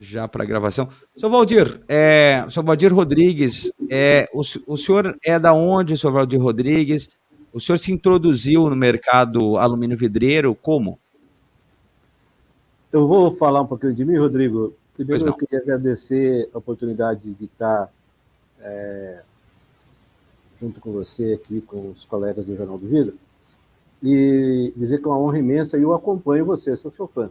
já para gravação. Seu Valdir Rodrigues, o senhor é da onde, seu Valdir Rodrigues? O senhor se introduziu no mercado alumínio vidreiro como? Eu vou falar um pouquinho de mim, Rodrigo. Pois Primeiro, eu não. queria agradecer a oportunidade de estar junto com você aqui, com os colegas do Jornal do Vidro, e dizer que é uma honra imensa e eu acompanho você, sou seu fã.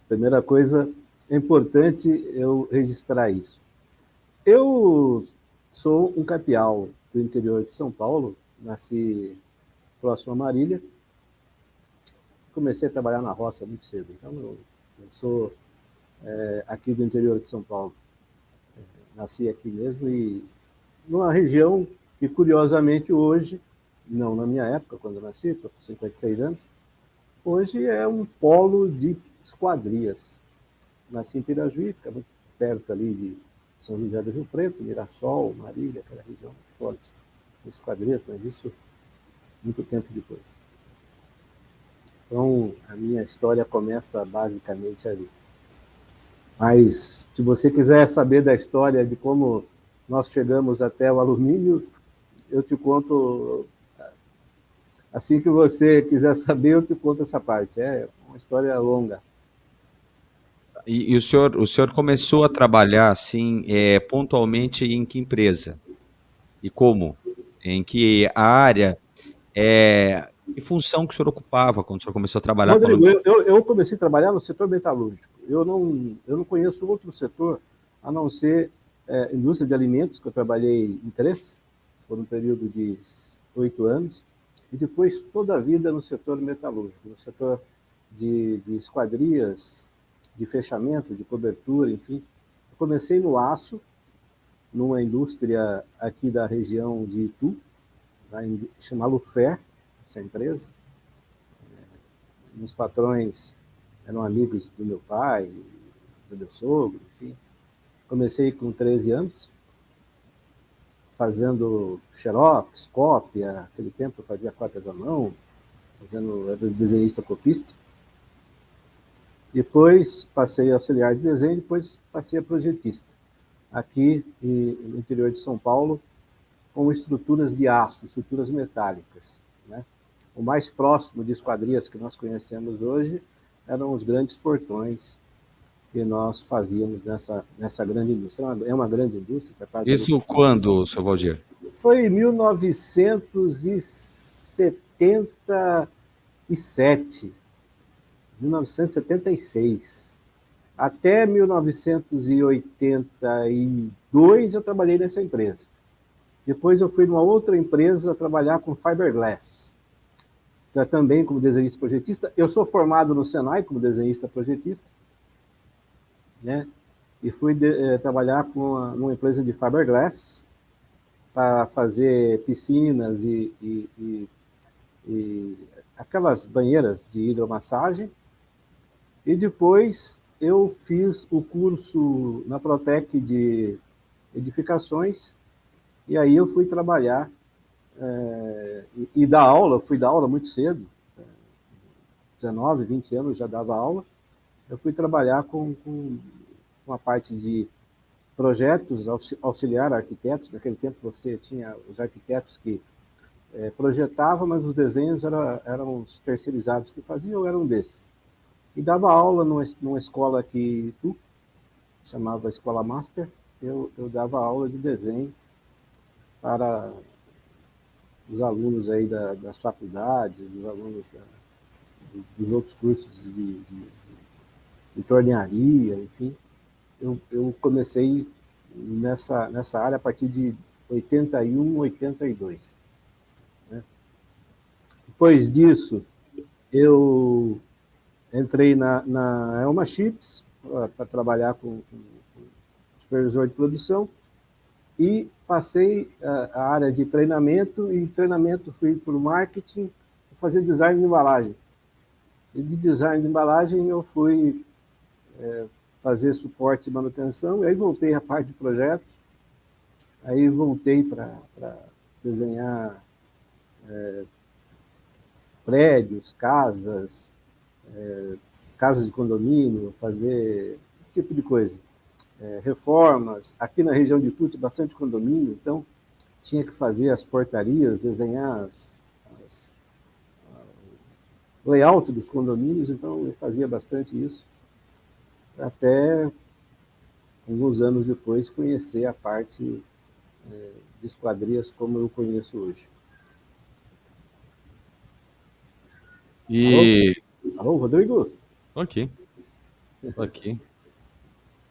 Primeira coisa, é importante eu registrar isso. Eu sou um capial do interior de São Paulo, nasci próximo a Marília, comecei a trabalhar na roça muito cedo, então eu sou aqui do interior de São Paulo. Nasci aqui mesmo e numa região que, curiosamente, hoje, não na minha época, quando eu nasci, estou com 56 anos, hoje é um polo de esquadrias. Nasci em Pirajuí, fica muito perto ali de São José do Rio Preto, Mirassol, Marília, aquela região muito forte de esquadrias, mas isso muito tempo depois. Então, a minha história começa basicamente ali. Mas, se você quiser saber da história de como nós chegamos até o alumínio, eu te conto. Assim que você quiser saber, eu te conto essa parte. É uma história longa. E o senhor começou a trabalhar assim, pontualmente em que empresa? E como? Em que área? Que função que o senhor ocupava quando o senhor começou a trabalhar com Rodrigo, alumínio? eu comecei a trabalhar no setor metalúrgico. Eu não conheço outro setor a não ser indústria de alimentos, que eu trabalhei em três, por um período de 8 anos, e depois toda a vida no setor metalúrgico, no setor de esquadrias, de fechamento, de cobertura, enfim. Eu comecei no aço, numa indústria aqui da região de Itu, chamada Lufer, essa empresa. Meus patrões eram amigos do meu pai, do meu sogro, enfim. Comecei com 13 anos, fazendo xerox, cópia, naquele tempo eu fazia cópias à mão, era desenhista copista. Depois passei a auxiliar de desenho, depois passei a projetista. Aqui no interior de São Paulo, com estruturas de aço, estruturas metálicas. Né? O mais próximo de esquadrias que nós conhecemos hoje eram os grandes portões que nós fazíamos nessa grande indústria. É uma grande indústria, capaz de... Isso quando, seu Valdir? Foi em 1977, 1976. Até 1982 eu trabalhei nessa empresa. Depois eu fui numa outra empresa trabalhar com fiberglass, também como desenhista projetista. Eu sou formado no Senai como desenhista projetista, né? E fui trabalhar numa empresa de fiberglass para fazer piscinas e aquelas banheiras de hidromassagem. E depois eu fiz o curso na Protec de edificações, e aí eu fui trabalhar e dar aula. Eu fui dar aula muito cedo, 19, 20 anos já dava aula. Eu fui trabalhar com uma parte de projetos, auxiliar arquitetos. Naquele tempo você tinha os arquitetos que projetavam, mas os desenhos eram os terceirizados que faziam, eu era um desses. E dava aula numa escola que chamava Escola Master. Eu dava aula de desenho para os alunos aí das faculdades, dos alunos dos outros cursos de tornearia, enfim. Eu comecei nessa área a partir de 81, 82. Né? Depois disso, eu entrei na Elma Chips para trabalhar com supervisor de produção e passei a área de treinamento, e treinamento fui para o marketing, fazer design de embalagem. E de design de embalagem eu fui fazer suporte e manutenção, e aí voltei à parte de projetos, aí voltei para desenhar prédios, casas de condomínio, fazer esse tipo de coisa. Reformas, aqui na região de Tuti, bastante condomínio, então tinha que fazer as portarias, desenhar o layout dos condomínios, então eu fazia bastante isso, até alguns anos depois conhecer a parte de esquadrias como eu conheço hoje. Alô? E Alô, Rodrigo? aqui, tô aqui.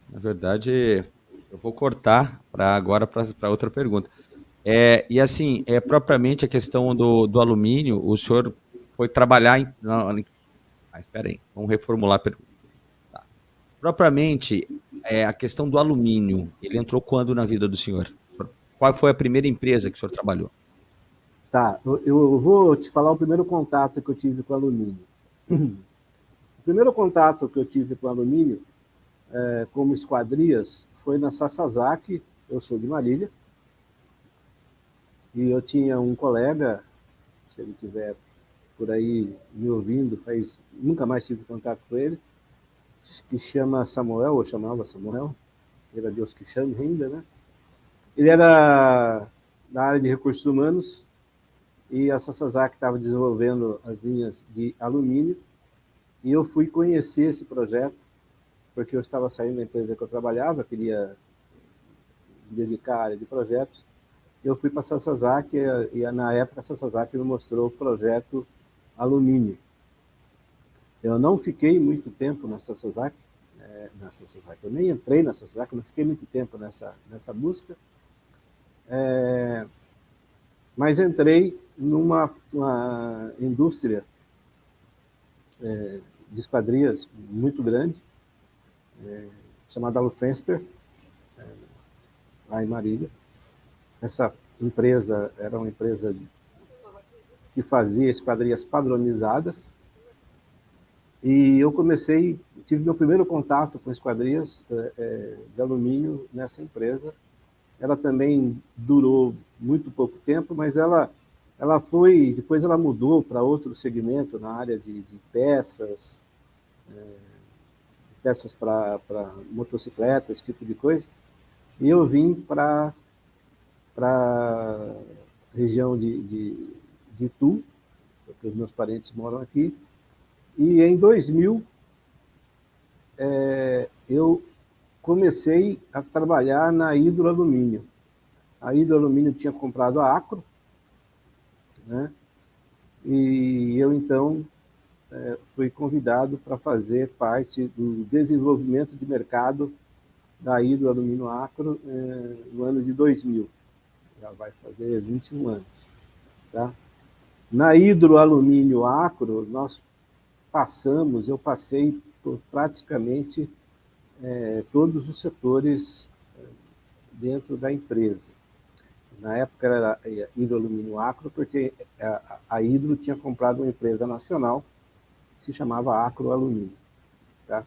Na verdade, eu vou cortar para agora para outra pergunta. E assim, propriamente a questão do alumínio, o senhor foi trabalhar espera aí, vamos reformular a pergunta. Tá. Propriamente, a questão do alumínio, ele entrou quando na vida do senhor? Qual foi a primeira empresa que o senhor trabalhou? Tá, eu vou te falar o primeiro contato que eu tive com alumínio. O primeiro contato que eu tive com alumínio, como esquadrias, foi na Sasazaki, eu sou de Marília, e eu tinha um colega, se ele estiver por aí me ouvindo, nunca mais tive contato com ele, que chama Samuel, ou chamava Samuel, era Deus que chame ainda, né? Ele era da área de recursos humanos, e a Sasazaki estava desenvolvendo as linhas de alumínio, e eu fui conhecer esse projeto, porque eu estava saindo da empresa que eu trabalhava, queria me dedicar à área de projetos. Eu fui para a Sasazaki, e na época a Sasazaki me mostrou o projeto alumínio. Eu não fiquei muito tempo na Sasazaki, eu nem entrei na Sasazaki, não fiquei muito tempo nessa busca, mas entrei numa indústria de esquadrias muito grande, chamada Lufenster, lá em Marília. Essa empresa era uma empresa que fazia esquadrias padronizadas, e eu tive meu primeiro contato com esquadrias de alumínio nessa empresa. Ela também durou muito pouco tempo, mas depois ela mudou para outro segmento na área de peças, peças para motocicletas, esse tipo de coisa. E eu vim para a região de Itu, porque os meus parentes moram aqui, e em 2000 eu comecei a trabalhar na Hidroalumínio. A Hidroalumínio tinha comprado a Acro, né? E eu então fui convidado para fazer parte do desenvolvimento de mercado da Hidroalumínio Acro no ano de 2000. Já vai fazer 21 anos. Tá? Na Hidroalumínio Acro, eu passei por praticamente todos os setores dentro da empresa. Na época era Hidroalumínio Acro, porque a Hidro tinha comprado uma empresa nacional que se chamava Acro Alumínio. Tá?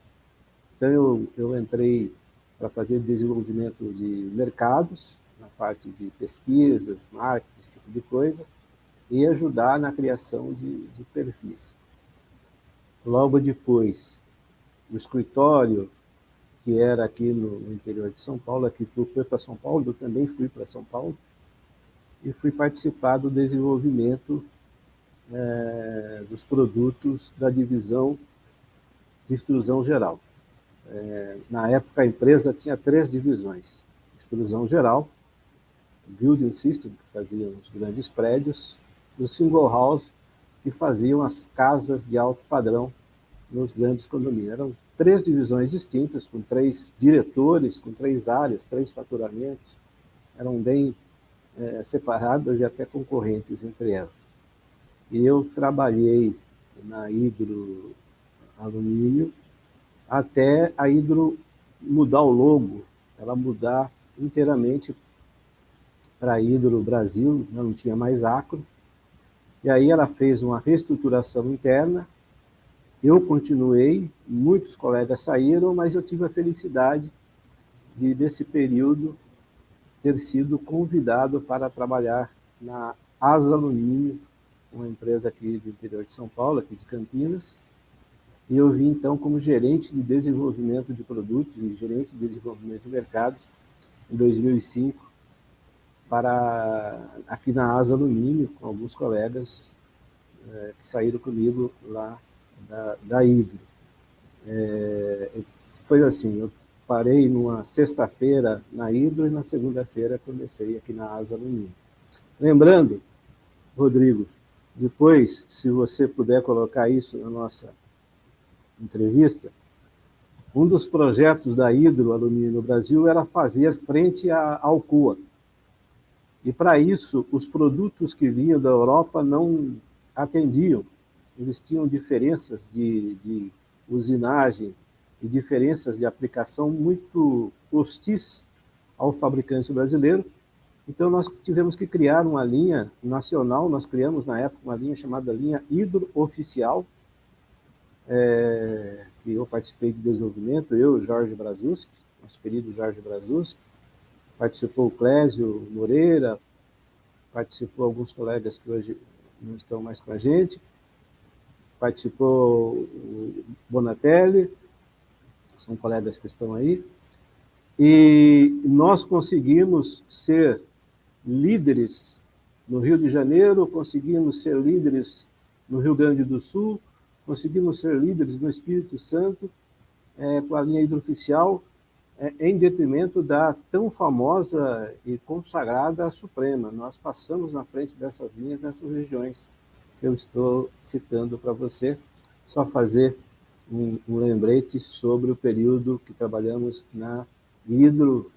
Então eu entrei para fazer desenvolvimento de mercados, na parte de pesquisas, marketing, esse tipo de coisa, e ajudar na criação de perfis. Logo depois, o escritório, que era aqui no interior de São Paulo, aqui tu foi para São Paulo, eu também fui para São Paulo, e fui participar do desenvolvimento dos produtos da divisão de extrusão geral. Na época, a empresa tinha 3 divisões: extrusão geral, building system, que faziam os grandes prédios, e o single house, que faziam as casas de alto padrão nos grandes condomínios. Eram 3 divisões distintas, com 3 diretores, com 3 áreas, 3 faturamentos. Eram bem separadas e até concorrentes entre elas. E eu trabalhei na Hidroalumínio até a Hidro mudar o logo, ela mudar inteiramente para a Hidro Brasil, não tinha mais Acro, e aí ela fez uma reestruturação interna. Eu continuei, muitos colegas saíram, mas eu tive a felicidade de, nesse período, ter sido convidado para trabalhar na Asa Alumínio, uma empresa aqui do interior de São Paulo, aqui de Campinas, e eu vim, então, como gerente de desenvolvimento de produtos e gerente de desenvolvimento de mercados em 2005, aqui na Asa Alumínio, com alguns colegas que saíram comigo lá da Hidro. Foi assim, eu parei numa sexta-feira na Hidro e na segunda-feira comecei aqui na Asa Alumínio. Lembrando, Rodrigo, depois, se você puder colocar isso na nossa entrevista, um dos projetos da Hidro Alumínio no Brasil era fazer frente à Alcoa. E, para isso, os produtos que vinham da Europa não atendiam. Eles tinham diferenças de usinagem e diferenças de aplicação muito hostis ao fabricante brasileiro. Então, nós tivemos que criar uma linha nacional. Nós criamos, na época, uma linha chamada linha Hidro Oficial, que eu participei de desenvolvimento, eu e Jorge Brasuski, nosso querido Jorge Brasuski, participou o Clésio Moreira, participou alguns colegas que hoje não estão mais com a gente, participou o Bonatelli, são colegas que estão aí, e nós conseguimos ser líderes no Rio de Janeiro, conseguimos ser líderes no Rio Grande do Sul, conseguimos ser líderes no Espírito Santo, com a linha hidrooficial, em detrimento da tão famosa e consagrada Suprema. Nós passamos na frente dessas linhas nessas regiões que eu estou citando para você. Só fazer um lembrete sobre o período que trabalhamos na Hidro.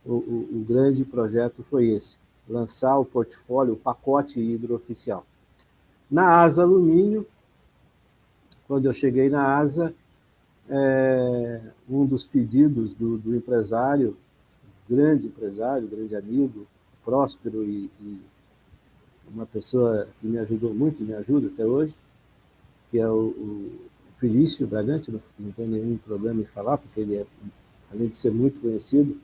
O grande projeto foi esse, lançar o portfólio, o pacote hidrooficial. Na Asa Alumínio, quando eu cheguei na Asa, um dos pedidos do empresário, grande amigo, próspero e uma pessoa que me ajudou muito, me ajuda até hoje, que é o Felício Bragante, não tem nenhum problema em falar, porque ele, além de ser muito conhecido,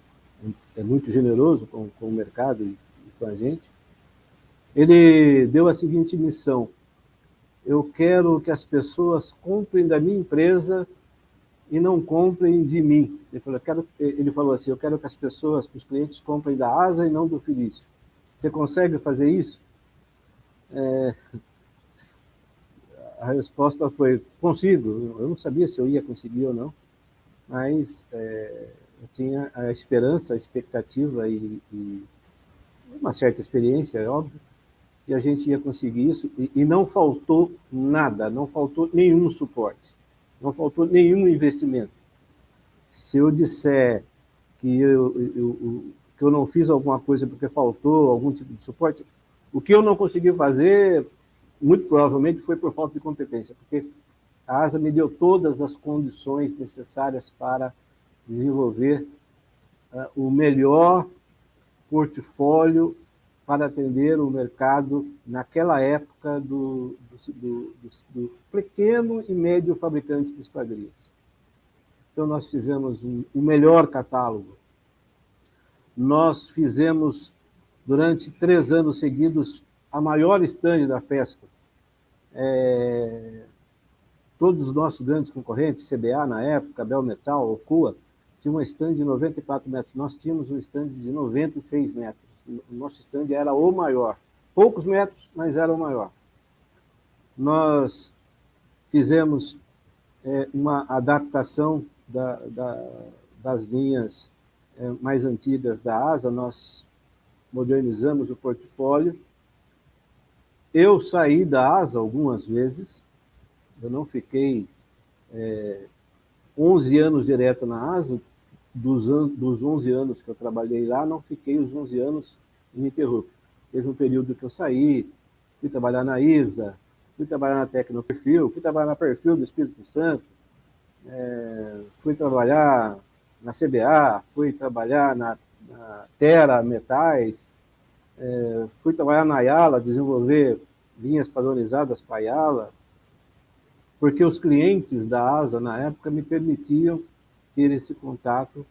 é muito generoso com o mercado e com a gente. Ele deu a seguinte missão: eu quero que as pessoas comprem da minha empresa e não comprem de mim. Ele falou assim, eu quero que as pessoas, que os clientes comprem da Asa e não do Felício. Você consegue fazer isso? A resposta foi, consigo. Eu não sabia se eu ia conseguir ou não, mas eu tinha a esperança, a expectativa e uma certa experiência, é óbvio, que a gente ia conseguir isso, e não faltou nada, não faltou nenhum suporte, não faltou nenhum investimento. Se eu disser que eu não fiz alguma coisa porque faltou algum tipo de suporte, o que eu não consegui fazer, muito provavelmente foi por falta de competência, porque a ASA me deu todas as condições necessárias para desenvolver o melhor portfólio para atender o mercado naquela época do pequeno e médio fabricante de esquadrias. Então, nós fizemos o melhor catálogo. Nós fizemos, durante 3 anos seguidos, a maior estande da FESCO. Todos os nossos grandes concorrentes, CBA na época, Bel Metal, Alcoa, tinham uma estande de 94 metros. Nós tínhamos um estande de 96 metros. O nosso estande era o maior. Poucos metros, mas era o maior. Nós fizemos uma adaptação das linhas mais antigas da ASA, nós modernizamos o portfólio. Eu saí da ASA algumas vezes, eu não fiquei 11 anos direto na ASA, dos 11 anos que eu trabalhei lá, não fiquei os 11 anos ininterruptos. Teve um período que eu saí, fui trabalhar na ISA, fui trabalhar na Tecnoperfil, fui trabalhar na Perfil do Espírito Santo, fui trabalhar na CBA, fui trabalhar na Terra Metais, fui trabalhar na Ayala, desenvolver linhas padronizadas para a Ayala, porque os clientes da ASA, na época, me permitiam ter esse contato.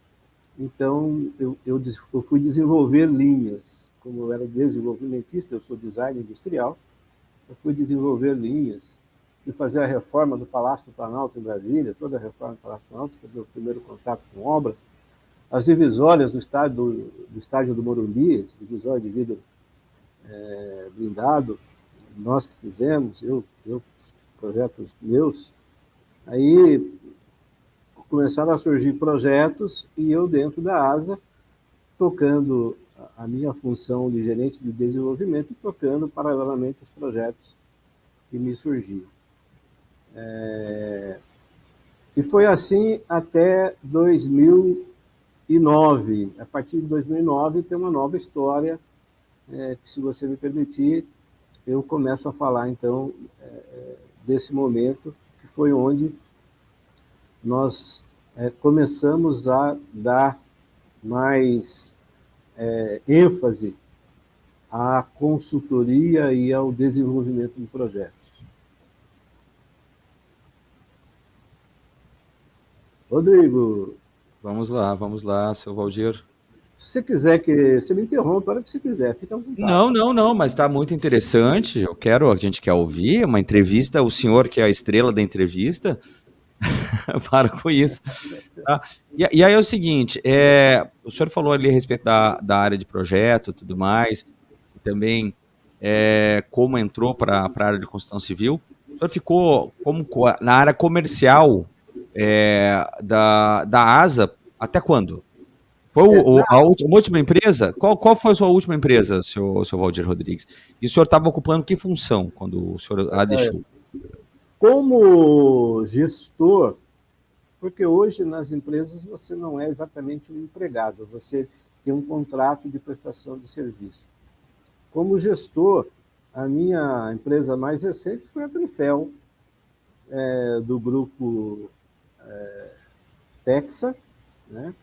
Então, eu fui desenvolver linhas. Como eu era desenvolvimentista, eu sou designer industrial, eu fui desenvolver linhas de fazer a reforma do Palácio do Planalto em Brasília, toda a reforma do Palácio do Planalto, foi o meu primeiro contato com obra. As divisórias do estádio do Morumbi, divisória de vidro blindado, nós que fizemos, projetos meus. Aí começaram a surgir projetos e eu dentro da ASA, tocando a minha função de gerente de desenvolvimento e tocando paralelamente os projetos que me surgiam. E foi assim até 2009. A partir de 2009 tem uma nova história, que, se você me permitir, eu começo a falar, então, desse momento, que foi onde nós começamos a dar mais ênfase à consultoria e ao desenvolvimento de projetos. Rodrigo. Vamos lá, seu Valdir. Se você quiser que você me interrompa, a hora que você quiser, fica à vontade. Não, mas está muito interessante. A gente quer ouvir uma entrevista, o senhor que é a estrela da entrevista, para com isso. Tá? E aí é o seguinte, o senhor falou ali a respeito da área de projeto e tudo mais, e também como entrou para a área de construção civil. O senhor ficou na área comercial da ASA até quando? Foi a última empresa? Qual foi a sua última empresa, seu Valdir Rodrigues? E o senhor estava ocupando que função quando o senhor a deixou? Como gestor, porque hoje nas empresas você não é exatamente um empregado, você tem um contrato de prestação de serviço. Como gestor, a minha empresa mais recente foi a Trifel, do grupo Texa, né?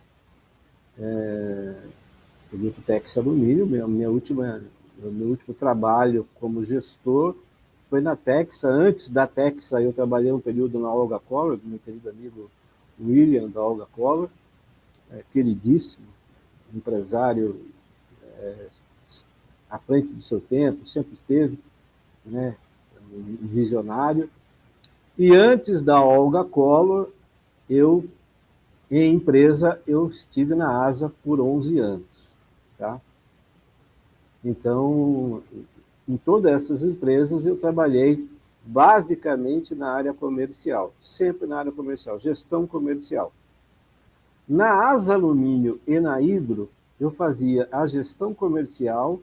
O grupo Texa Alumínio. Meu último trabalho como gestor foi na Texa. Antes da Texa, eu trabalhei um período na Olga Collor, meu querido amigo William, da Olga Collor, queridíssimo, empresário à frente do seu tempo, sempre esteve, né, visionário. E antes da Olga Collor, em empresa, eu estive na ASA por 11 anos. Tá? Então, em todas essas empresas, eu trabalhei basicamente na área comercial, sempre na área comercial, gestão comercial. Na ASA Alumínio e na Hidro, eu fazia a gestão comercial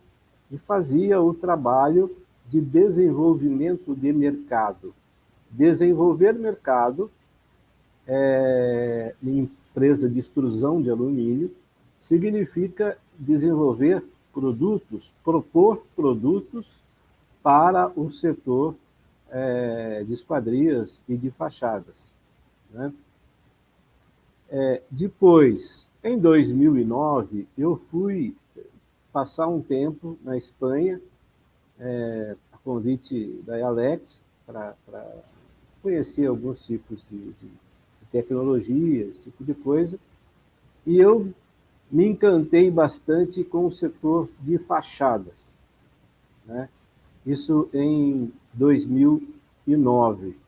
e fazia o trabalho de desenvolvimento de mercado. Desenvolver mercado em empresa de extrusão de alumínio significa desenvolver produtos, propor produtos para o setor de esquadrias e de fachadas. Né? Depois, em 2009, eu fui passar um tempo na Espanha, a convite da Alex, para conhecer alguns tipos de tecnologia, esse tipo de coisa, e eu me encantei bastante com o setor de fachadas. Né? Isso em 2009.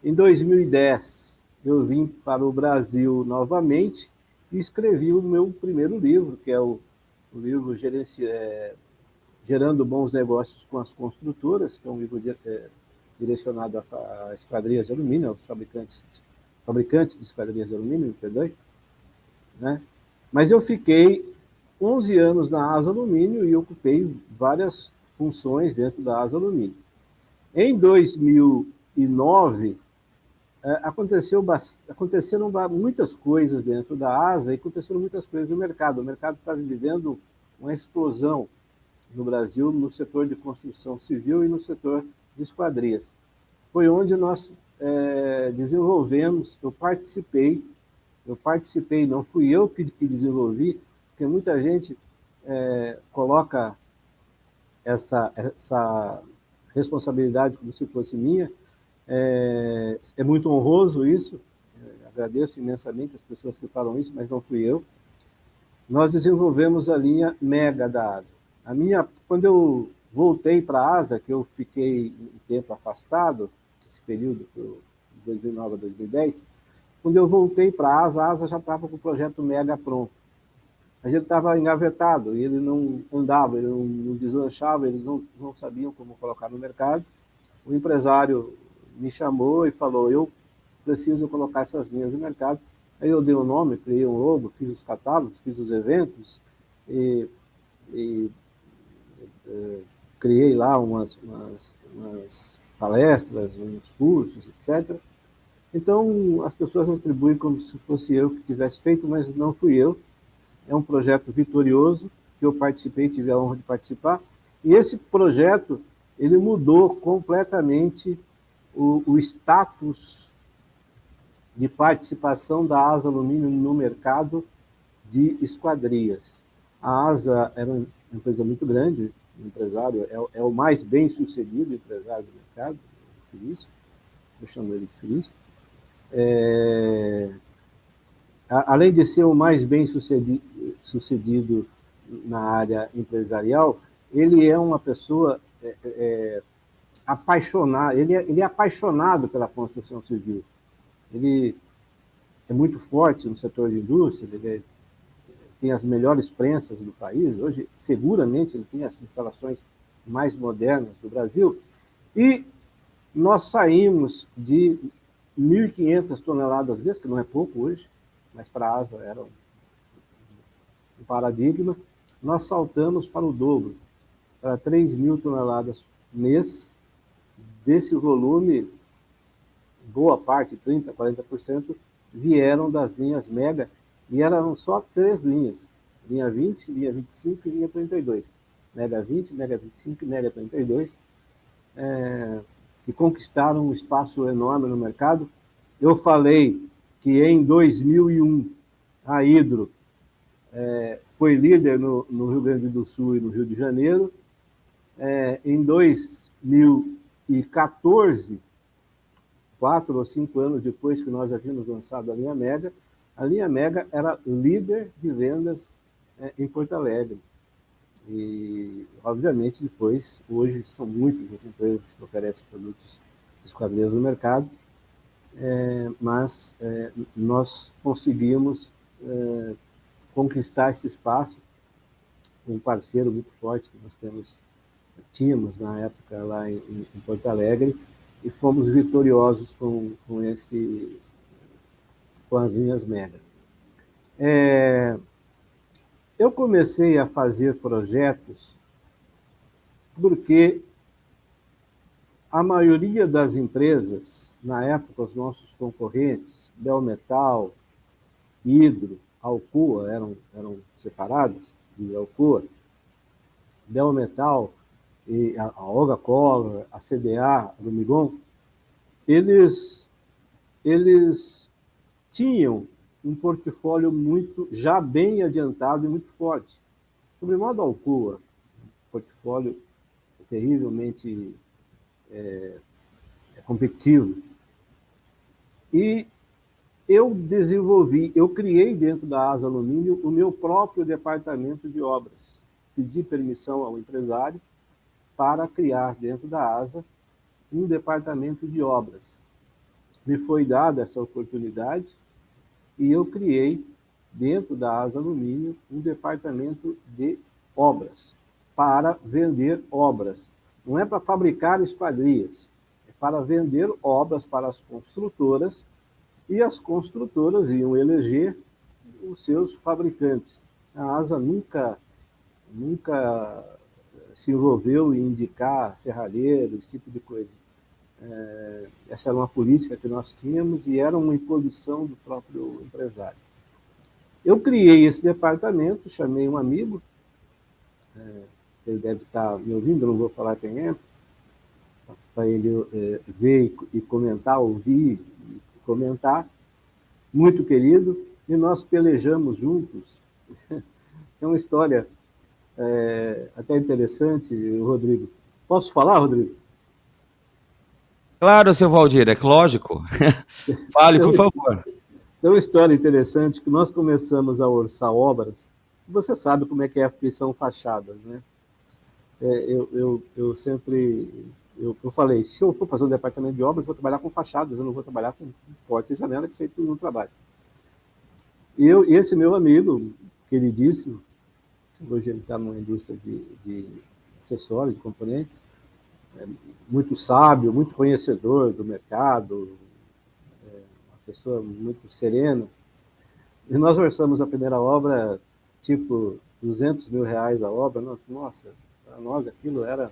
Em 2010, eu vim para o Brasil novamente e escrevi o meu primeiro livro, que é o livro Gerando Bons Negócios com as Construtoras, que é um livro direcionado a esquadrias de alumínio, aos fabricantes de esquadrias de alumínio, perdão. Né? Mas eu fiquei 11 anos na ASA Alumínio e ocupei várias funções dentro da ASA Alumínio. Em 2009, aconteceram muitas coisas dentro da ASA e aconteceram muitas coisas no mercado. O mercado está vivendo uma explosão no Brasil, no setor de construção civil e no setor de esquadrias. Foi onde nós desenvolvemos, eu participei, não fui eu que desenvolvi, porque muita gente coloca essa responsabilidade como se fosse minha. É muito honroso isso, agradeço imensamente as pessoas que falam isso, mas não fui eu. Nós desenvolvemos a linha Mega da ASA. Quando eu voltei para a ASA, que eu fiquei um tempo afastado, esse período, de 2009 a 2010, quando eu voltei para a ASA já estava com o projeto Mega pronto. Mas ele estava engavetado, e ele não andava, ele não deslanchava, eles não sabiam como colocar no mercado. O empresário me chamou e falou, eu preciso colocar essas linhas no mercado. Aí eu dei um nome, criei um logo, fiz os catálogos, fiz os eventos, e criei lá umas palestras, uns cursos, etc. Então, as pessoas atribuem como se fosse eu que tivesse feito, mas não fui eu. É um projeto vitorioso, que eu participei, tive a honra de participar, e esse projeto, ele mudou completamente o status de participação da ASA Alumínio no mercado de esquadrias. A ASA era uma empresa muito grande, o empresário é o mais bem-sucedido empresário do mercado, o Felício, eu chamo ele de Felício. Além de ser o mais bem-sucedido na área empresarial, ele é uma pessoa apaixonada, ele é apaixonado pela construção civil. Ele é muito forte no setor de indústria, ele tem as melhores prensas do país, hoje seguramente ele tem as instalações mais modernas do Brasil, e nós saímos de 1.500 toneladas mês, que não é pouco hoje, mas para a ASA era um paradigma, nós saltamos para o dobro, para 3.000 toneladas mês. Desse volume, boa parte, 30%, 40%, vieram das linhas Mega, e eram só 3 linhas, linha 20, linha 25 e linha 32. Mega 20, Mega 25 e Mega 32, que conquistaram um espaço enorme no mercado. Eu falei que em 2001 a Hidro foi líder no Rio Grande do Sul e no Rio de Janeiro. Em 2014, 4 ou 5 anos depois que nós havíamos lançado a linha Mega era líder de vendas em Porto Alegre. E, obviamente, depois, hoje, são muitas as empresas que oferecem produtos de esquadrias no mercado, mas nós conseguimos conquistar esse espaço, um parceiro muito forte que nós tínhamos na época lá em Porto Alegre, e fomos vitoriosos com as linhas Mega. Eu comecei a fazer projetos porque a maioria das empresas, na época, os nossos concorrentes, Belmetal, Hidro, Alcoa, eram separados de Alcoa, Belmetal, e a Olga Color, a CDA, a Lumigon, eles tinham um portfólio já bem adiantado e muito forte. Sobremodo a Alcoa, um portfólio terrivelmente competitivo. E eu criei dentro da ASA Alumínio o meu próprio departamento de obras. Pedi permissão ao empresário para criar dentro da ASA um departamento de obras. Me foi dada essa oportunidade e eu criei, dentro da ASA Alumínio, um departamento de obras, para vender obras. Não é para fabricar esquadrias, é para vender obras para as construtoras, e as construtoras iam eleger os seus fabricantes. A ASA nunca se envolveu em indicar serralheiro, esse tipo de coisa. Essa era uma política que nós tínhamos e era uma imposição do próprio empresário. Eu criei esse departamento, chamei um amigo, ele deve estar me ouvindo, eu não vou falar quem é, para ele ver e comentar, ouvir e comentar, muito querido, e nós pelejamos juntos. É uma história até interessante, Rodrigo. Posso falar, Rodrigo? Claro, seu Valdir, é lógico. Fale, por favor. Tem uma história interessante que nós começamos a orçar obras. Você sabe como é que porque são fachadas, né? Eu sempre eu falei, se eu for fazer um departamento de obras, eu vou trabalhar com fachadas, eu não vou trabalhar com porta e janela, que isso aí todo mundo trabalha. E esse meu amigo, queridíssimo, hoje ele está numa indústria de acessórios, de componentes, muito sábio, muito conhecedor do mercado, uma pessoa muito serena. E nós orçamos a primeira obra, tipo, R$ 200.000 a obra. Nossa, para nós aquilo era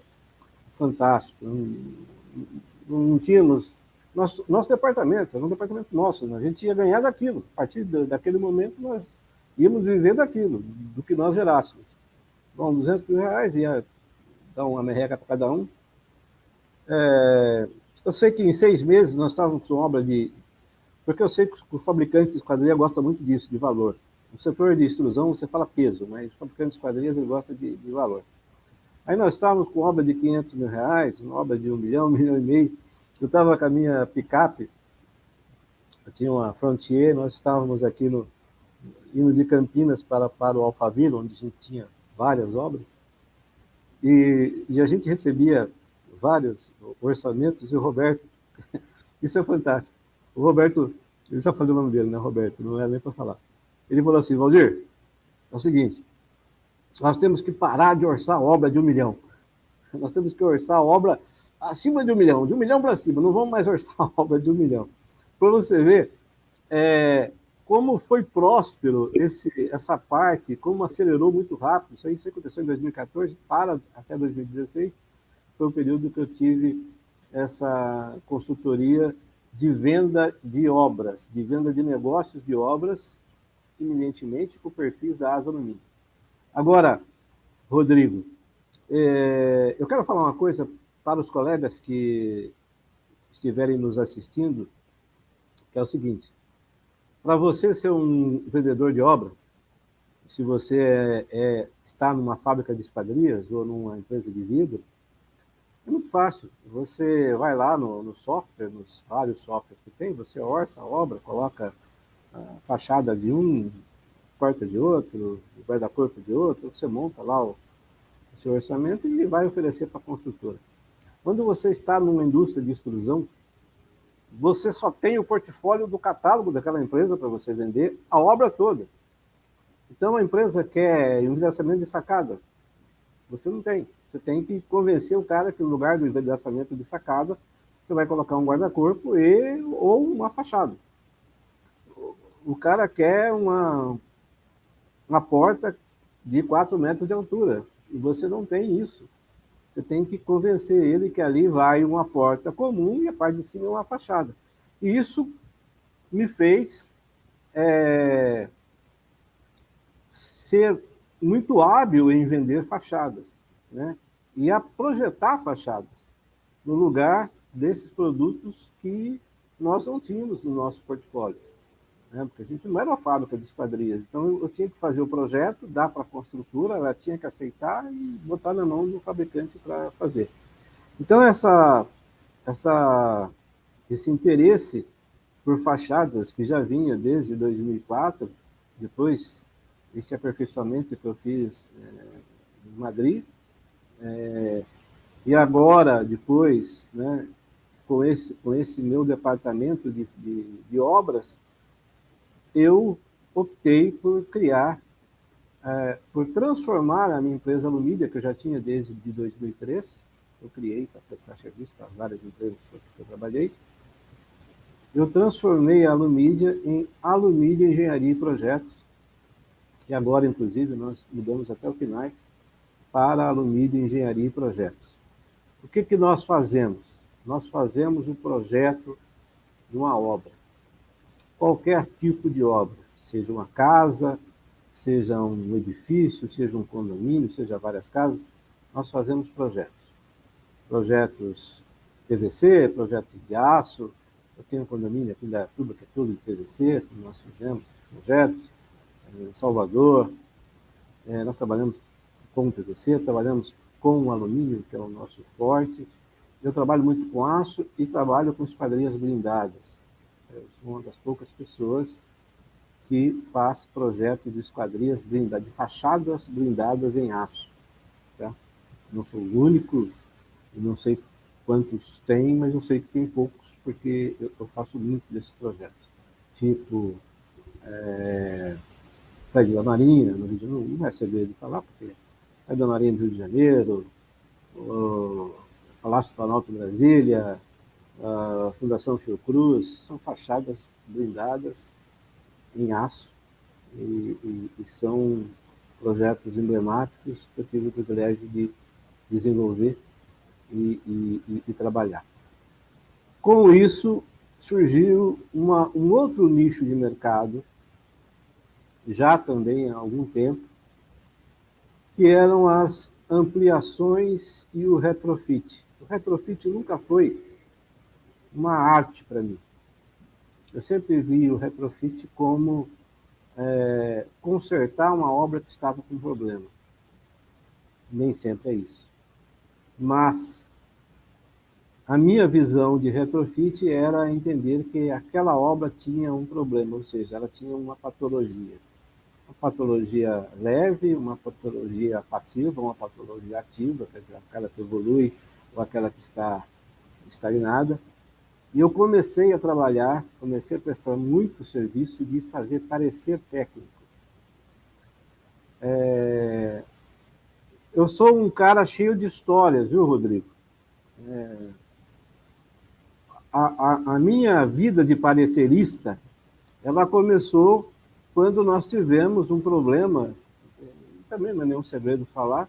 fantástico. Não tínhamos... Nosso departamento, era um departamento nosso, a gente ia ganhar daquilo. A partir daquele momento, nós íamos viver daquilo, do que nós gerássemos. Bom, R$ 200.000 ia dar uma merreca para cada um. Eu sei que em 6 meses nós estávamos com obra de... Porque eu sei que o fabricante de esquadria gosta muito disso, de valor. No setor de extrusão você fala peso, mas o fabricante de esquadrias ele gosta de valor. Aí nós estávamos com obra de R$ 500.000, uma obra de 1 milhão, 1,5 milhão. Eu estava com a minha picape, eu tinha uma Frontier, nós estávamos aqui indo de Campinas para o Alphaville, onde a gente tinha várias obras, e a gente recebia vários orçamentos, e o Roberto, isso é fantástico, o Roberto, eu já falei o nome dele, né, Roberto, não é nem para falar, ele falou assim, Valdir, é o seguinte, nós temos que parar de orçar obra de 1 milhão, nós temos que orçar obra acima de 1 milhão, de 1 milhão para cima, não vamos mais orçar obra de 1 milhão. Para você ver como foi próspero essa parte, como acelerou muito rápido, isso aconteceu em 2014, para até 2016, foi o período que eu tive essa consultoria de venda de obras, de venda de negócios de obras, eminentemente com perfis da Asa Alumínio. Agora, Rodrigo, eu quero falar uma coisa para os colegas que estiverem nos assistindo, que é o seguinte, para você ser um vendedor de obra, se você está numa fábrica de esquadrias ou numa empresa de vidro, é muito fácil. Você vai lá no software, nos vários softwares que tem, você orça a obra, coloca a fachada de um, porta de outro, guarda-corpo de outro, você monta lá o seu orçamento e vai oferecer para a construtora. Quando você está numa indústria de extrusão, você só tem o portfólio do catálogo daquela empresa para você vender a obra toda. Então, a empresa quer envidraçamento de sacada. Você não tem. Você tem que convencer o cara que no lugar do envidraçamento de sacada, você vai colocar um guarda-corpo ou uma fachada. O cara quer uma porta de 4 metros de altura. E você não tem isso. Você tem que convencer ele que ali vai uma porta comum e a parte de cima é uma fachada. E isso me fez ser muito hábil em vender fachadas, né? E a projetar fachadas no lugar desses produtos que nós não tínhamos no nosso portfólio, né? Porque a gente não era uma fábrica de esquadrias. Então eu tinha que fazer o projeto, dar para a construtora, ela tinha que aceitar e botar na mão do fabricante para fazer. Então esse interesse por fachadas que já vinha desde 2004, depois esse aperfeiçoamento que eu fiz em Madrid, e agora, depois, né, com esse meu departamento de obras, eu optei por criar, por transformar a minha empresa Alumídia, que eu já tinha desde 2003, eu criei para prestar serviço para várias empresas que eu trabalhei, eu transformei a Alumídia em Alumídia Engenharia e Projetos, e agora, inclusive, nós mudamos até o PNAE para a Alumídia Engenharia e Projetos. O que nós fazemos? Nós fazemos o projeto de uma obra. Qualquer tipo de obra, seja uma casa, seja um edifício, seja um condomínio, seja várias casas, nós fazemos projetos. Projetos PVC, projetos de aço, eu tenho um condomínio aqui da Tuba, que é tudo de PVC, nós fizemos projetos, em Salvador, nós trabalhamos com PVC, trabalhamos com alumínio, que é o nosso forte. Eu trabalho muito com aço e trabalho com esquadrias blindadas. Eu sou uma das poucas pessoas que faz projeto de esquadrias blindadas, de fachadas blindadas em aço. Tá? Não sou o único, não sei quantos tem, mas eu sei que tem poucos, porque eu faço muito desses projetos. Tipo, Prédio da Marinha, no Rio de Janeiro, não é segredo de falar, porque Prédio da Marinha do Rio de Janeiro, o Palácio do Planalto Brasília, a Fundação Fiocruz, são fachadas blindadas em aço e são projetos emblemáticos que eu tive o privilégio de desenvolver e trabalhar. Com isso, surgiu um outro nicho de mercado, já também há algum tempo, que eram as ampliações e o retrofit. O retrofit nunca foi uma arte para mim. Eu sempre vi o retrofit como consertar uma obra que estava com problema. Nem sempre é isso. Mas a minha visão de retrofit era entender que aquela obra tinha um problema, ou seja, ela tinha uma patologia. Uma patologia leve, uma patologia passiva, uma patologia ativa, quer dizer, aquela que evolui ou aquela que está estagnada. E eu comecei a trabalhar, comecei a prestar muito serviço de fazer parecer técnico. Eu sou um cara cheio de histórias, viu, Rodrigo? A minha vida de parecerista, ela começou quando nós tivemos um problema, também não é nenhum segredo falar,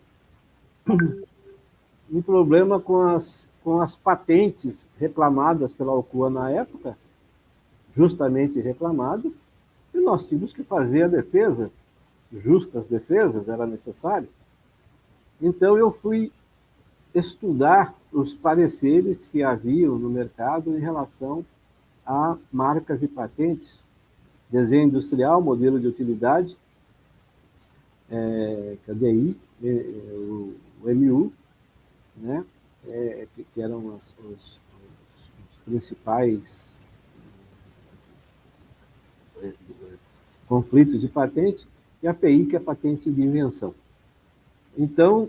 um problema com as patentes reclamadas pela Alcoa na época, justamente reclamadas, e nós tínhamos que fazer a defesa, justas defesas, era necessário. Então eu fui estudar os pareceres que haviam no mercado em relação a marcas e patentes, desenho industrial, modelo de utilidade, que é o DI, o MU, né? Que eram os principais conflitos de patente, e a PI, que é a patente de invenção. Então,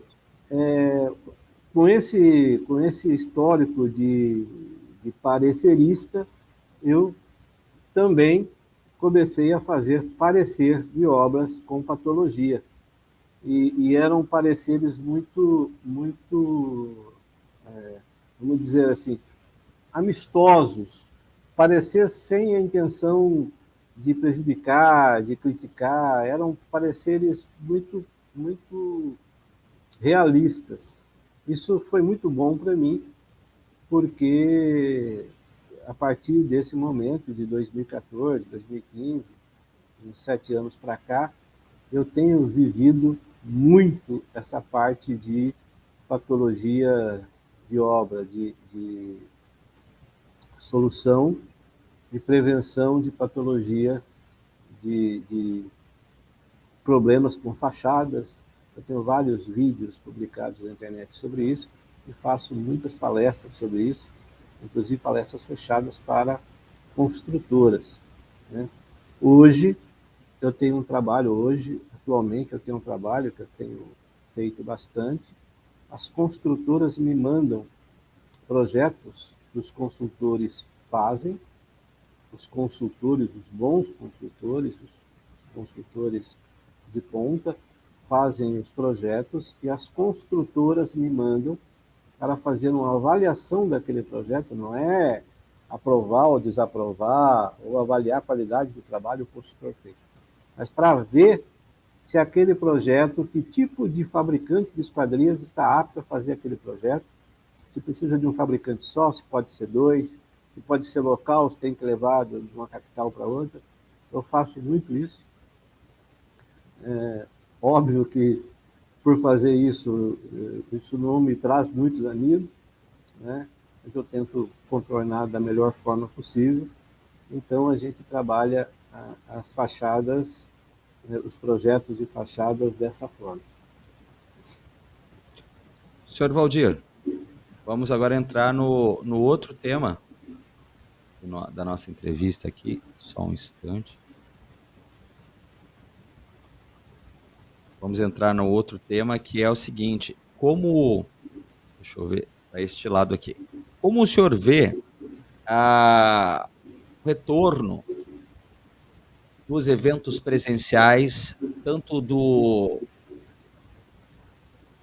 com esse histórico de parecerista, eu também comecei a fazer parecer de obras com patologia. E eram pareceres muito, vamos dizer assim, amistosos, parecer sem a intenção de prejudicar, de criticar, eram pareceres muito realistas. Isso foi muito bom para mim, porque a partir desse momento, de 2014, 2015, uns 7 anos para cá, eu tenho vivido muito essa parte de patologia de obra, de solução e prevenção de patologia de problemas com fachadas. Eu tenho vários vídeos publicados na internet sobre isso e faço muitas palestras sobre isso, inclusive palestras fechadas para construtoras, né? Hoje, eu tenho um trabalho, atualmente eu tenho um trabalho que eu tenho feito bastante. As construtoras me mandam projetos que os consultores fazem, os consultores, os bons consultores, os consultores de ponta, fazem os projetos e as construtoras me mandam para fazer uma avaliação daquele projeto, não é aprovar ou desaprovar, ou avaliar a qualidade do trabalho que o consultor fez, mas para ver se aquele projeto, que tipo de fabricante de esquadrias está apto a fazer aquele projeto, se precisa de um fabricante só, se pode ser dois, se pode ser local, se tem que levar de uma capital para outra. Eu faço muito isso. Óbvio que, por fazer isso, isso não me traz muitos amigos, né? Mas eu tento contornar da melhor forma possível. Então, a gente trabalha as fachadas, os projetos de fachadas dessa forma. Senhor Valdir, vamos agora entrar no outro tema da nossa entrevista aqui. Só um instante. Vamos entrar no outro tema, que é o seguinte: como... Deixa eu ver para este lado aqui. como o senhor vê o retorno dos eventos presenciais, tanto do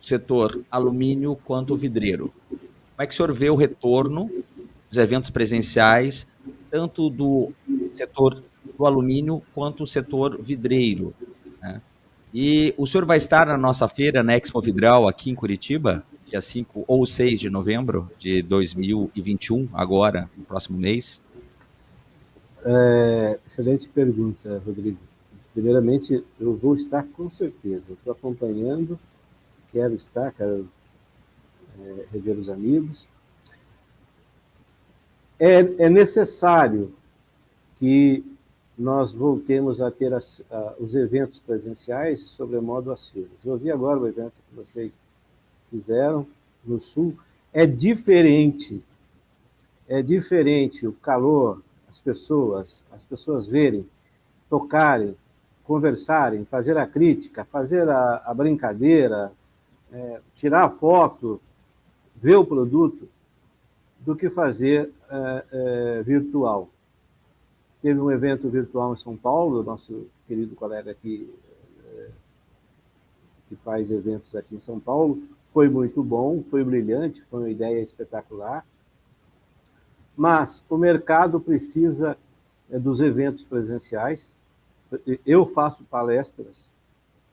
setor alumínio quanto vidreiro? Como é que o senhor vê o retorno dos eventos presenciais, tanto do setor do alumínio quanto o setor vidreiro, né? E o senhor vai estar na nossa feira, na Expo Vidral, aqui em Curitiba, dia 5 ou 6 de novembro de 2021, agora, no próximo mês? Excelente pergunta, Rodrigo. Primeiramente, eu vou estar com certeza. Estou acompanhando, quero estar, quero rever os amigos. É necessário que nós voltemos a ter os eventos presenciais, sobremodo as feiras. Eu vi agora o evento que vocês fizeram no Sul. É diferente o calor, as pessoas verem, tocarem, conversarem, fazer a crítica, fazer a brincadeira, tirar a foto, ver o produto, do que fazer virtual. Teve um evento virtual em São Paulo, nosso querido colega aqui, que faz eventos aqui em São Paulo, foi muito bom, foi brilhante, foi uma ideia espetacular, mas o mercado precisa dos eventos presenciais. Eu faço palestras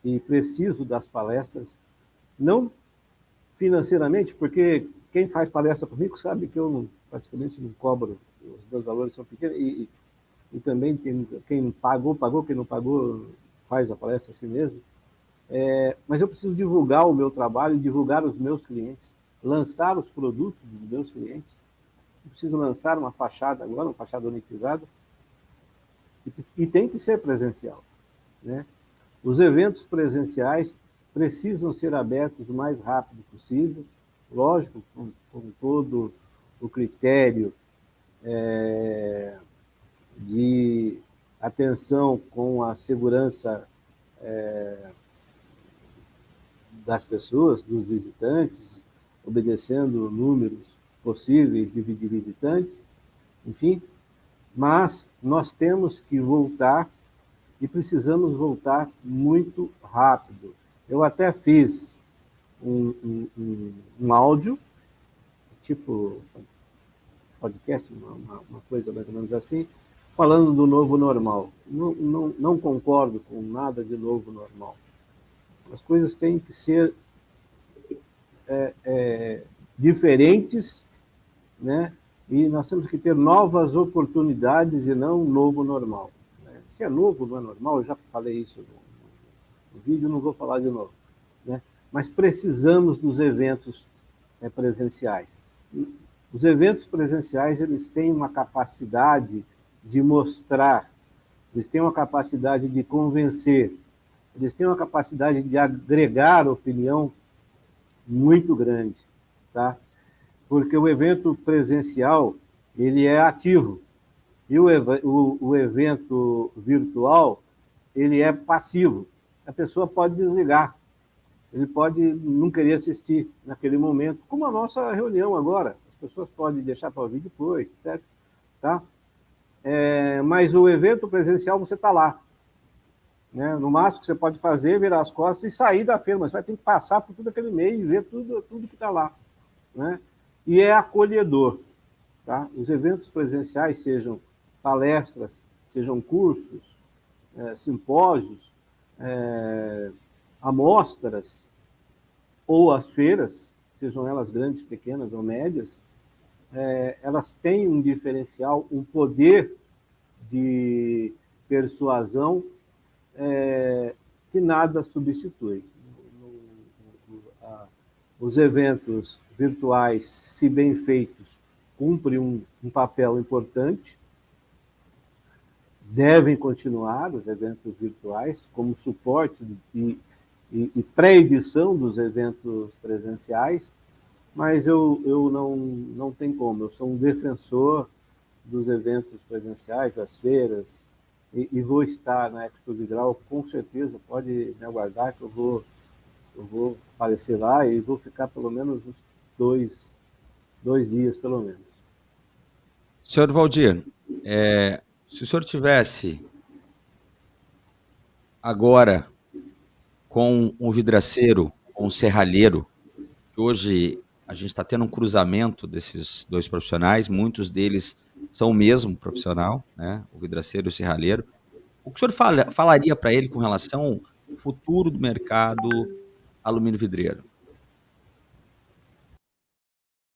e preciso das palestras, não financeiramente, porque quem faz palestra comigo sabe que eu praticamente não cobro, os meus valores são pequenos, e também quem pagou, quem não pagou faz a palestra assim mesmo. Mas eu preciso divulgar o meu trabalho, divulgar os meus clientes, lançar os produtos dos meus clientes. Eu preciso lançar uma fachada agora, uma fachada unitizada, e tem que ser presencial, né? Os eventos presenciais precisam ser abertos o mais rápido possível, lógico, com todo o critério de atenção com a segurança das pessoas, dos visitantes, obedecendo números possíveis de visitantes, enfim, mas nós temos que voltar e precisamos voltar muito rápido. Eu até fiz um áudio, tipo podcast, uma coisa mais ou menos assim, falando do novo normal. Não concordo com nada de novo normal. As coisas têm que ser diferentes, né? E nós temos que ter novas oportunidades e não um novo normal. Se é novo, não é normal, eu já falei isso no vídeo, não vou falar de novo, né? Mas precisamos dos eventos presenciais. Os eventos presenciais, eles têm uma capacidade de mostrar, eles têm uma capacidade de convencer, eles têm uma capacidade de agregar opinião muito grande, tá? Porque o evento presencial, ele é ativo, e o evento virtual, ele é passivo. A pessoa pode desligar, ele pode não querer assistir naquele momento, como a nossa reunião agora. As pessoas podem deixar para ouvir depois, certo? Tá? Mas o evento presencial, você está lá, né? No máximo que você pode fazer é virar as costas e sair da feira, mas você vai ter que passar por todo aquele meio e ver tudo que está lá, né? E é acolhedor. Tá? Os eventos presenciais, sejam palestras, sejam cursos, simpósios, amostras, ou as feiras, sejam elas grandes, pequenas ou médias, elas têm um diferencial, um poder de persuasão que nada substitui. Os eventos virtuais, se bem feitos, cumprem um papel importante, devem continuar os eventos virtuais como suporte e pré-edição dos eventos presenciais, mas eu não tenho como, eu sou um defensor dos eventos presenciais, das feiras, e vou estar na Expo Vidral, com certeza, pode me aguardar que eu vou aparecer lá e vou ficar pelo menos uns 2 dias, pelo menos. Senhor Valdir, se o senhor tivesse agora com um vidraceiro, com um serralheiro, que hoje a gente está tendo um cruzamento desses dois profissionais, muitos deles são o mesmo profissional, né? O vidraceiro e o serralheiro. O que o senhor falaria para ele com relação ao futuro do mercado alumínio vidreiro?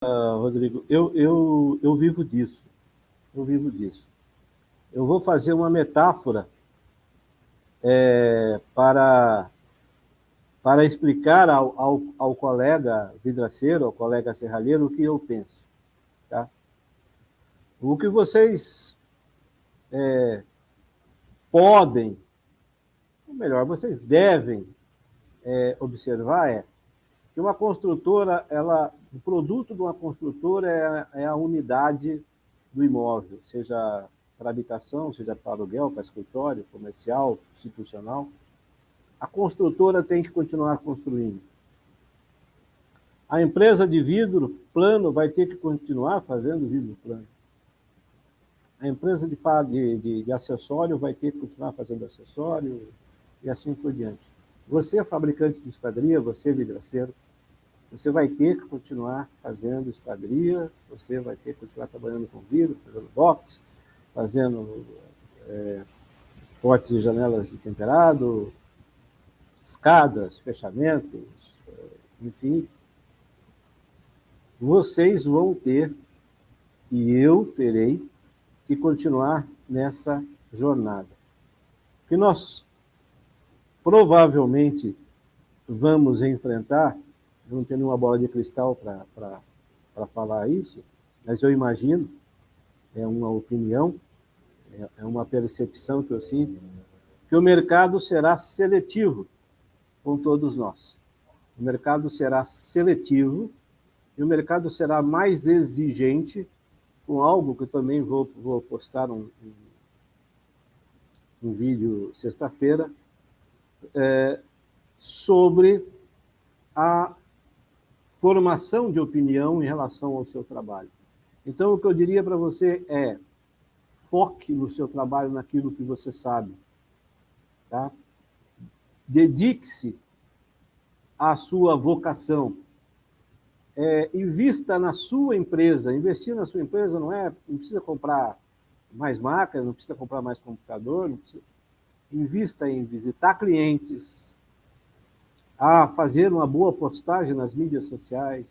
Rodrigo, eu vivo disso. Eu vivo disso. Eu vou fazer uma metáfora para explicar ao colega vidraceiro, ao colega serralheiro, o que eu penso. Tá? O que vocês podem, ou melhor, vocês devem observar que uma construtora, o produto de uma construtora é a unidade do imóvel, seja para habitação, seja para aluguel, para escritório, comercial, institucional. A construtora tem que continuar construindo. A empresa de vidro plano vai ter que continuar fazendo vidro plano. A empresa de acessório vai ter que continuar fazendo acessório e assim por diante. Você, fabricante de esquadria, você, vidraceiro, você vai ter que continuar fazendo esquadria, você vai ter que continuar trabalhando com vidro, fazendo box, fazendo portas e janelas de temperado, escadas, fechamentos, enfim. Vocês vão ter, e eu terei, que continuar nessa jornada. Que nós provavelmente vamos enfrentar, eu não tenho nenhuma bola de cristal para falar isso, mas eu imagino, é uma opinião, é uma percepção que eu sinto, que o mercado será seletivo com todos nós. O mercado será seletivo e o mercado será mais exigente com algo que eu também vou postar um vídeo sexta-feira, sobre a formação de opinião em relação ao seu trabalho. Então, o que eu diria para você é: foque no seu trabalho, naquilo que você sabe. Tá? Dedique-se à sua vocação. Invista na sua empresa. Investir na sua empresa não precisa comprar mais máquina, não precisa comprar mais computador, não precisa. Invista em visitar clientes, a fazer uma boa postagem nas mídias sociais,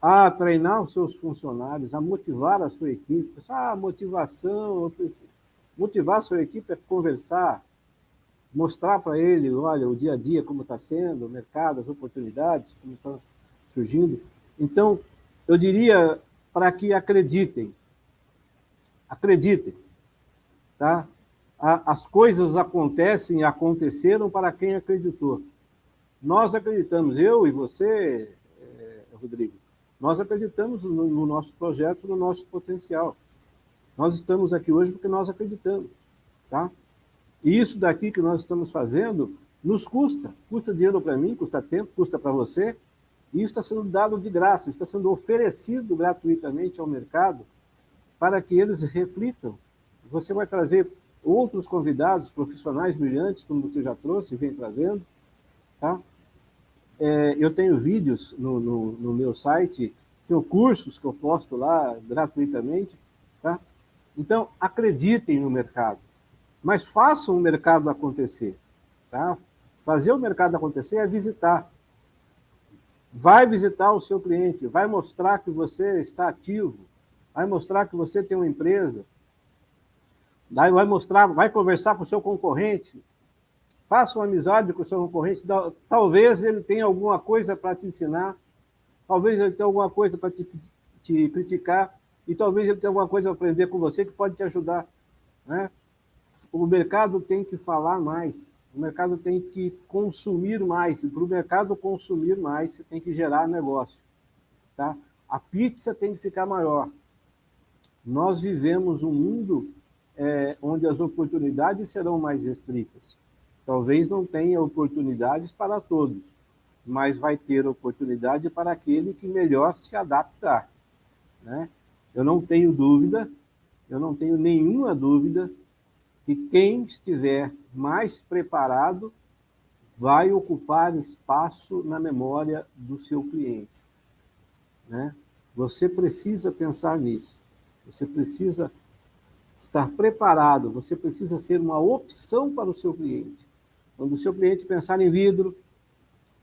a treinar os seus funcionários, a motivar a sua equipe. Motivação, motivar a sua equipe é conversar, mostrar para ele, olha, o dia a dia, como está sendo, o mercado, as oportunidades, como estão surgindo. Então, eu diria para que acreditem. Acreditem. Tá? As coisas aconteceram para quem acreditou. Nós acreditamos, eu e você, Rodrigo, nós acreditamos no nosso projeto, no nosso potencial. Nós estamos aqui hoje porque nós acreditamos. Tá? E isso daqui que nós estamos fazendo nos custa. Custa dinheiro para mim, custa tempo, custa para você. E isso está sendo dado de graça, está sendo oferecido gratuitamente ao mercado para que eles reflitam. Você vai trazer outros convidados, profissionais brilhantes, como você já trouxe e vem trazendo. Tá? Eu tenho vídeos no meu site, tenho cursos que eu posto lá gratuitamente. Tá? Então, acreditem no mercado, mas façam o mercado acontecer. Tá? Fazer o mercado acontecer é visitar. Vai visitar o seu cliente, vai mostrar que você está ativo, vai mostrar que você tem uma empresa, vai conversar com o seu concorrente, faça uma amizade com o seu concorrente, talvez ele tenha alguma coisa para te ensinar, talvez ele tenha alguma coisa para te criticar, e talvez ele tenha alguma coisa a aprender com você que pode te ajudar. Né? O mercado tem que falar mais, o mercado tem que consumir mais, e para o mercado consumir mais, você tem que gerar negócio. Tá? A pizza tem que ficar maior. Nós vivemos um mundo onde as oportunidades serão mais restritas. Talvez não tenha oportunidades para todos, mas vai ter oportunidade para aquele que melhor se adaptar. né? Eu não tenho dúvida, eu não tenho nenhuma dúvida que quem estiver mais preparado vai ocupar espaço na memória do seu cliente, né? Você precisa pensar nisso, você precisa estar preparado, você precisa ser uma opção para o seu cliente. Quando o seu cliente pensar em vidro,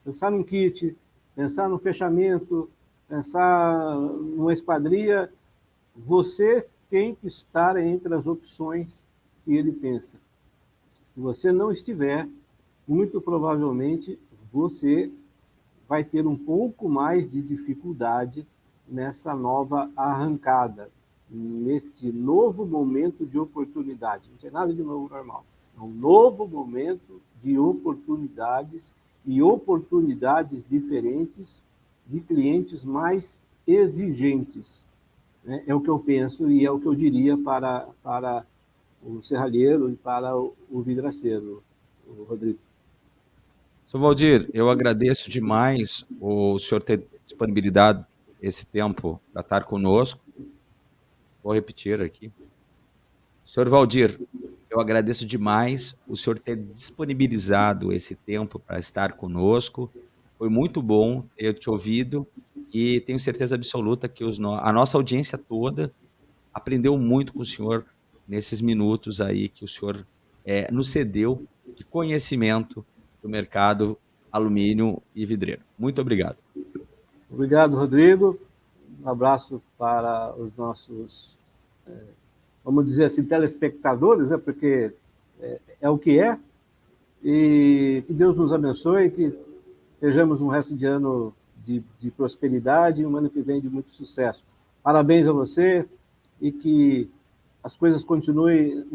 pensar em kit, pensar no fechamento, pensar numa esquadria, você tem que estar entre as opções que ele pensa. Se você não estiver, muito provavelmente você vai ter um pouco mais de dificuldade nessa nova arrancada, neste novo momento de oportunidade. Não tem nada de novo normal. É um novo momento de oportunidades e oportunidades diferentes de clientes mais exigentes. Né? É o que eu penso e é o que eu diria para o serralheiro e para o vidraceiro, o Rodrigo. Seu Valdir, eu agradeço demais o senhor ter disponibilizado esse tempo para estar conosco. Vou repetir aqui. Senhor Valdir, eu agradeço demais o senhor ter disponibilizado esse tempo para estar conosco. Foi muito bom ter te ouvido e tenho certeza absoluta que a nossa audiência toda aprendeu muito com o senhor nesses minutos aí que o senhor nos cedeu de conhecimento do mercado alumínio e vidreiro. Muito obrigado. Obrigado, Rodrigo. Um abraço para os nossos, vamos dizer assim, telespectadores, né? Porque é o que é. E que Deus nos abençoe, que sejamos um resto de ano de prosperidade e um ano que vem de muito sucesso. Parabéns a você e que as coisas continuem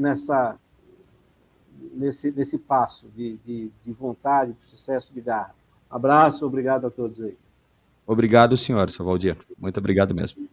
nesse passo de vontade, de sucesso, de garra. Abraço, obrigado a todos aí. Obrigado, senhor, seu Valdir. Muito obrigado mesmo.